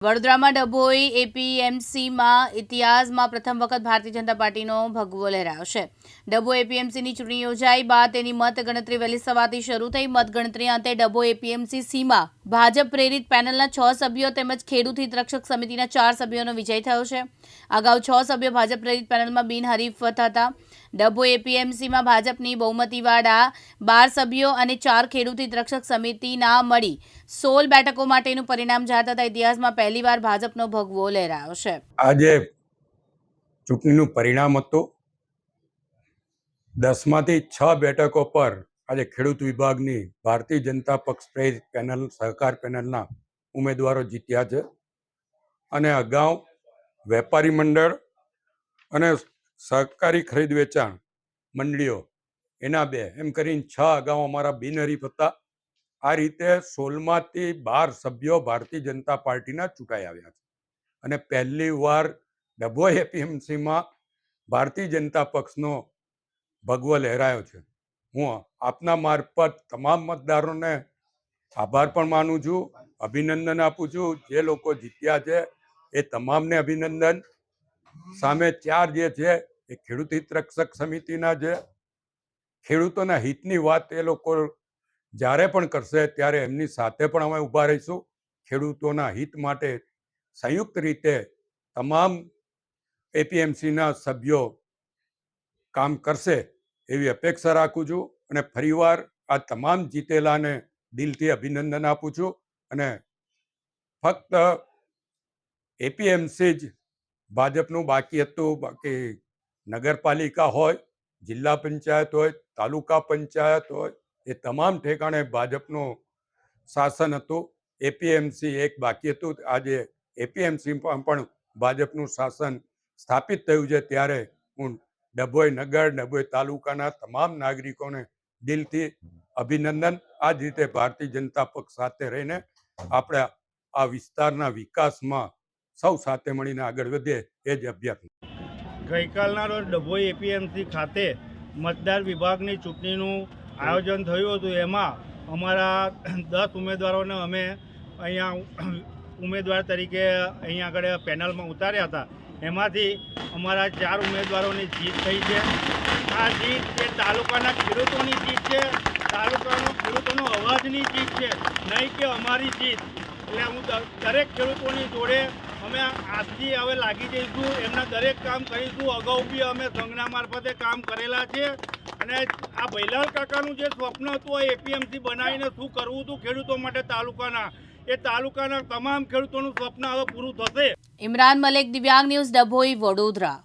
વડોદરામાં ડભોઈ એપીએમસીમાં ઇતિહાસમાં પ્રથમ વખત ભારતીય જનતા પાર્ટીનો ભગવો લહેરાયો છે। ડભોઈ એપીએમસીની ચૂંટણી યોજાઈ બાદ તેની મતગણતરી વહેલી સવારથી શરૂ થઈ। મતગણતરી અંતે ડભોઈ એપીએમસી સીમાં ભાજપ પ્રેરિત પેનલના 6 સભ્યો તેમજ ખેડૂત હિત રક્ષક સમિતિના 4 સભ્યોનો વિજય થયો છે। અગાઉ 6 સભ્યો ભાજપ પ્રેરિત પેનલમાં બિનહરીફ હતા। ડભોઈ એપીએમસીમાં ભાજપની બહુમતીવાળા 12 સભ્યો અને 4 ખેડૂત હિત રક્ષક સમિતિના મળી 16 બેઠકો માટેનું પરિણામ જાહેર થતા ઇતિહાસમાં પહેલીવાર ભાજપનો ભગવો લહેરાયો છે। આજે ચૂંટણીનું પરિણામ હતું। 10માંથી 6 બેઠકો પર આજે ખેડૂત વિભાગની ભારતીય જનતા પક્ષ પ્રેરિત પેનલ સહકાર પેનલના ઉમેદવારો જીત્યા છે અને અગાઉ વેપારી મંડળ અને સહકારી ખરીદ વેચાણ મંડળીઓ એના 2 એમ કરીને 6 અગાઉ અમારા બિનહરીફ હતા। આ રીતે 16માંથી 12 સભ્યો ભારતીય જનતા પાર્ટીના ચૂંટાઈ આવ્યા છે અને પહેલી વાર ડભોઈ એપીએમસીમાં ભારતીય જનતા પક્ષનો ભગવો લહેરાયો છે। હું આપના મારફત તમામ મતદારોને આભાર પણ માનું છું, અભિનંદન આપું છું। જે લોકો જીત્યા છે એ તમામને અભિનંદન। સામે 4 જે છે એ ખેડૂત હિત રક્ષક સમિતિના છે। ખેડૂતોના હિતની વાત એ લોકો જ્યારે પણ કરશે ત્યારે એમની સાથે પણ અમે ઊભા રહીશું। ખેડૂતોના હિત માટે સંયુક્ત રીતે તમામ એપીએમસીના સભ્યો કામ કરશે એવી અપેક્ષા રાખું છું અને ફરીવાર આ તમામ જીતેલાને દિલથી અભિનંદન આપું છું અને ફક્ત એપીએમસી જ ભાજપનું બાકી હતું। બાકી નગરપાલિકા હોય, જિલ્લા પંચાયત હોય, તાલુકા પંચાયત હોય, એ તમામ ઠેકાણે ભાજપનું શાસન હતું। એપીએમસી એક બાકી હતું। આજે એપીએમસીમાં પણ ભાજપનું શાસન સ્થાપિત થયું છે ત્યારે હું ડભોઈ નગર, ડભોઈ તાલુકાના તમામ નાગરિકોને દિલથી અભિનંદન। આ જ રીતે ભારતીય જનતા પક્ષ સાથે રહીને આપણે આ વિસ્તારના વિકાસમાં સૌ સાથે મળીને આગળ વધીએ એ જ અભ્યર્થના। ગઈકાલના રોજ ડભોઈ એપીએમસી ખાતે મતદાર વિભાગની ચૂંટણીનું આયોજન થયું હતું। એમાં અમારા 10 ઉમેદવારોને અમે અહીંયા ઉમેદવાર તરીકે અહીંયા આગળ પેનલમાં ઉતાર્યા હતા। એમાંથી અમારા 4 ઉમેદવારોની જીત થઈ છે। આ જીત એ તાલુકાના ખેડૂતોની જીત છે, તાલુકાનો ખેડૂતોનો અવાજની જીત છે, નહીં કે અમારી જીત। એટલે હું દરેક ખેડૂતોની જોડે અમે આજથી હવે લાગી જઈશું, એમના દરેક કામ કરીશું। અગાઉ બી અમે સંઘના મારફતે કામ કરેલા છે અને આ ભૈલાલ કાકાનું જે સ્વપ્ન હતું આ એપીએમસી બનાવીને શું કરવું હતું ખેડૂતો માટે તાલુકાના, એ તાલુકાના તમામ ખેડૂતોનું સ્વપ્ન હવે પૂરું થશે। ઇમરાન મલિક, દિવ્યાંગ ન્યૂઝ, ડભોઈ, વડોદરા।